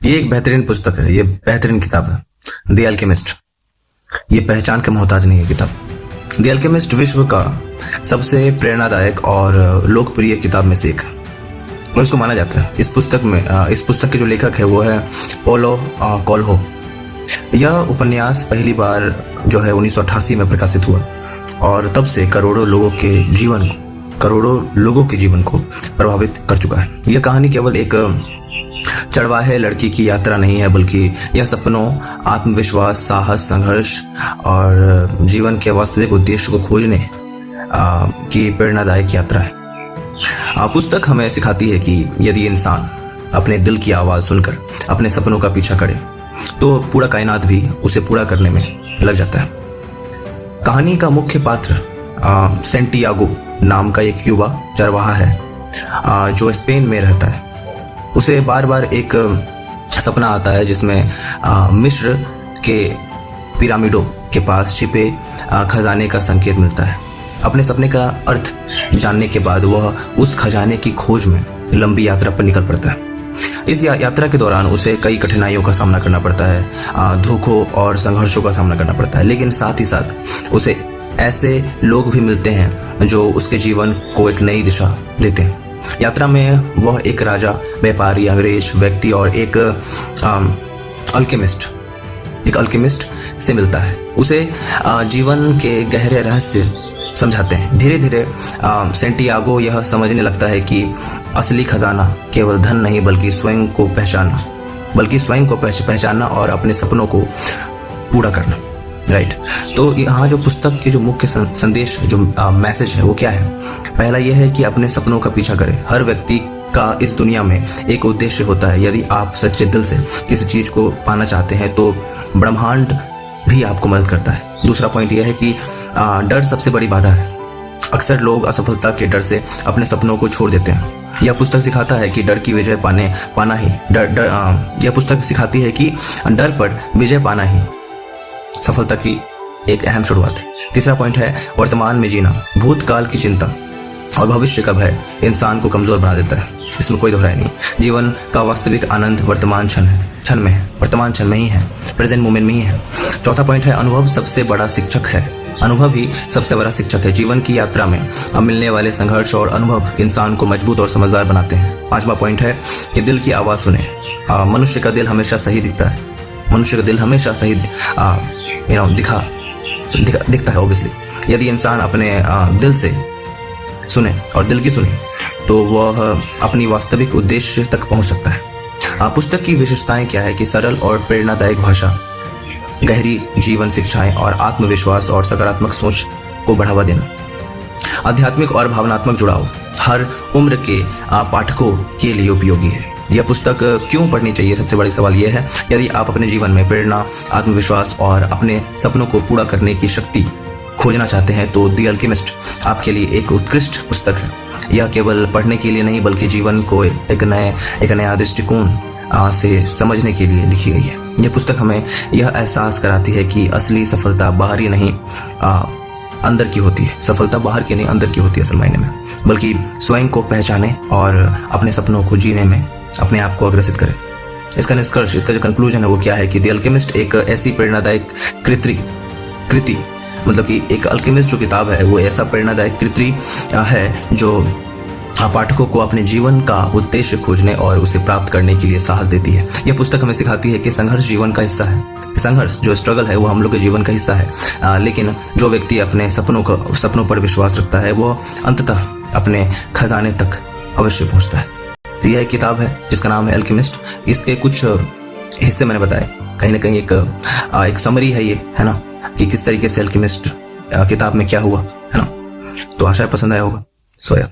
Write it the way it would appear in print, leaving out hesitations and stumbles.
ये एक बेहतरीन पुस्तक है, ये बेहतरीन किताब है, द अल्केमिस्ट। ये पहचान के मोहताज नहीं है किताब। द अल्केमिस्ट विश्व का सबसे प्रेरणादायक और लोकप्रिय किताब में से एक है और इसको माना जाता है। इस पुस्तक के जो लेखक है वो है पोलो कोएल्हो। यह उपन्यास पहली बार जो है 1988 में प्रकाशित हुआ और तब से करोड़ों लोगों के जीवन को प्रभावित कर चुका है। यह कहानी केवल एक चरवाहे लड़की की यात्रा नहीं है, बल्कि यह सपनों, आत्मविश्वास, साहस, संघर्ष और जीवन के वास्तविक उद्देश्य को खोजने की प्रेरणादायक यात्रा है। पुस्तक हमें सिखाती है कि यदि इंसान अपने दिल की आवाज़ सुनकर अपने सपनों का पीछा करे तो पूरा कायनात भी उसे पूरा करने में लग जाता है। कहानी का मुख्य पात्र सेंटियागो नाम का एक युवा चरवाहा है जो स्पेन में रहता है। उसे बार बार एक सपना आता है जिसमें मिस्र के पिरामिडों के पास छिपे खजाने का संकेत मिलता है। अपने सपने का अर्थ जानने के बाद वह उस खजाने की खोज में लंबी यात्रा पर निकल पड़ता है। इस यात्रा के दौरान उसे कई कठिनाइयों का सामना करना पड़ता है, धोखों और संघर्षों का सामना करना पड़ता है, लेकिन साथ ही साथ उसे ऐसे लोग भी मिलते हैं जो उसके जीवन को एक नई दिशा देते हैं। यात्रा में वह एक राजा, व्यापारी, अंग्रेज व्यक्ति और एक अल्केमिस्ट से मिलता है। उसे जीवन के गहरे रहस्य समझाते हैं। धीरे धीरे सेंटियागो यह समझने लगता है कि असली खजाना केवल धन नहीं बल्कि स्वयं को पहचानना और अपने सपनों को पूरा करना। राइट। तो यहाँ जो पुस्तक के जो मुख्य संदेश, जो मैसेज है वो क्या है? पहला यह है कि अपने सपनों का पीछा करें। हर व्यक्ति का इस दुनिया में एक उद्देश्य होता है। यदि आप सच्चे दिल से किसी चीज को पाना चाहते हैं तो ब्रह्मांड भी आपको मदद करता है। दूसरा पॉइंट यह है कि डर सबसे बड़ी बाधा है। अक्सर लोग असफलता के डर से अपने सपनों को छोड़ देते हैं। यह पुस्तक सिखाता है कि डर की विजय पाना ही यह पुस्तक सिखाती है कि डर पर विजय पाना ही सफलता की एक अहम शुरुआत है। तीसरा पॉइंट है वर्तमान में जीना। भूतकाल की चिंता और भविष्य का भय इंसान को कमजोर बना देता है, इसमें कोई दोहराई नहीं। जीवन का वास्तविक आनंद वर्तमान क्षण में ही है, प्रेजेंट मोमेंट में ही है। चौथा पॉइंट है अनुभव सबसे बड़ा शिक्षक है। अनुभव ही सबसे बड़ा शिक्षक है। जीवन की यात्रा में मिलने वाले संघर्ष और अनुभव इंसान को मजबूत और समझदार बनाते हैं। पांचवा पॉइंट है कि दिल की आवाज़ सुने। मनुष्य का दिल हमेशा सही दिखता है। मनुष्य का दिल हमेशा सही दिखता है ऑब्वियसली। यदि इंसान अपने दिल से सुने और दिल की सुने तो वह अपनी वास्तविक उद्देश्य तक पहुंच सकता है। पुस्तक की विशेषताएं क्या है कि सरल और प्रेरणादायक भाषा, गहरी जीवन शिक्षाएं और आत्मविश्वास और सकारात्मक सोच को बढ़ावा देना, आध्यात्मिक और भावनात्मक जुड़ाव हर उम्र के पाठकों के लिए उपयोगी है। यह पुस्तक क्यों पढ़नी चाहिए? सबसे बड़ा सवाल यह है, यदि आप अपने जीवन में प्रेरणा, आत्मविश्वास और अपने सपनों को पूरा करने की शक्ति खोजना चाहते हैं तो द अल्केमिस्ट आपके लिए एक उत्कृष्ट पुस्तक है। यह केवल पढ़ने के लिए नहीं बल्कि जीवन को एक नया दृष्टिकोण से समझने के लिए लिखी गई है। यह पुस्तक हमें यह एहसास कराती है कि असली सफलता बाहरी नहीं अंदर की होती है। सफलता बाहर की नहीं अंदर की होती है असल मायने में, बल्कि स्वयं को पहचाने और अपने सपनों को जीने में अपने आप को अग्रसित करें। इसका निष्कर्ष, इसका जो कंक्लूजन है वो क्या है कि द अल्केमिस्ट एक ऐसी प्रेरणादायक कृति मतलब कि एक अल्केमिस्ट जो किताब है वो ऐसा प्रेरणादायक कृति है जो पाठकों को अपने जीवन का उद्देश्य खोजने और उसे प्राप्त करने के लिए साहस देती है। यह पुस्तक हमें सिखाती है कि संघर्ष जीवन का हिस्सा है। संघर्ष जो स्ट्रगल है वो हम लोग के जीवन का हिस्सा है, लेकिन जो व्यक्ति अपने सपनों पर विश्वास रखता है वो अंततः अपने खजाने तक अवश्य पहुंचता है। तो यह एक किताब है जिसका नाम है अल्केमिस्ट। इसके कुछ हिस्से मैंने बताए, कहीं ना कहीं एक समरी है ये, है ना, कि किस तरीके से अल्केमिस्ट किताब में क्या हुआ, है ना। तो आशा पसंद आया होगा। सोया।